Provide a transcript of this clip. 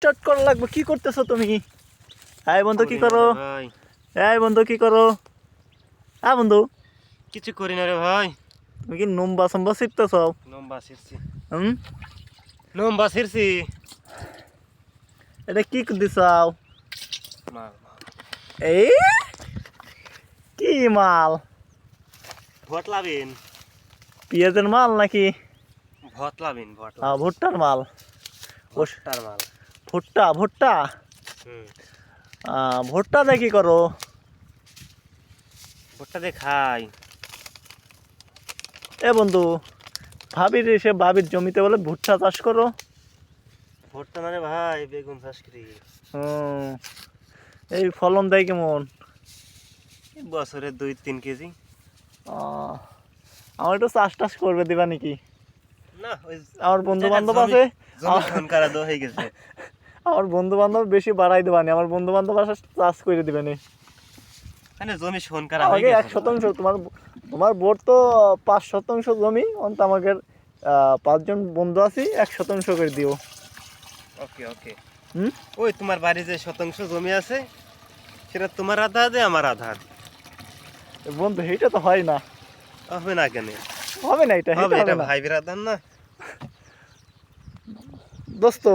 চট করা লাগবে। কি করতেছো তুমি? এই বন্ধু কি করো? ভাই এই বন্ধু কি করো? হ্যাঁ বন্ধু, কিছু করি না রে ভাই। তুমি কি নম্বা সম্বা ছিটতেছ? লম্বা ছিড়ছি, হুম, লম্বা ছিড়ছি। এটা কি দিছাও? মাল মাল এই কি মাল? ভট লাবিন, পেঁয়াজের মাল নাকি? ভট লাবিন, ভট ভুট্টার মাল। ভট্টার মাল। ভুট্টা ভুট্টা হুম, ভুট্টা দিয়ে কি করো? ভট্টা দিয়ে খাই। এ বন্ধু, ভাবির জমিতে বলে ভুট্টা চাষ করো? ভট্টা মানে ভাই বেগুন চাষ করি। হুম, এই ফলন দেয় কেমন? এই বছরে 2-3 কেজি। আহ, আমার একটু চাষ টাস করবে দিবা নাকি? না ওই আমার বন্ধু বান্ধব জমি আছে, জমি ধান কারা দো হয়ে গেছে। আমার বন্ধু বান্ধব বেশি বাড়াই দিবানি, আমার বন্ধু বান্ধব আসে চাষ করে দিবেনি। মানে জমি শোন কারা হয়ে আমাকে গেছে 1 শতাংশ, তোমার বোর তো 5 শতাংশ জমি, অন্ত আমাকে 5 জন বন্ধু আছি, 1 শতাংশ করে দিও। ওকে ওকে। হুম, ওই তোমার বাড়ি যে শতাংশ জমি আছে সেটা তোমার আধা দে, আমার আধা দে। বন্ধু এটা তো হয় না, হবে না কেন? হবে না, এটা হবে, হবে এটা না ভাই বিরাদার না। দোস্ত।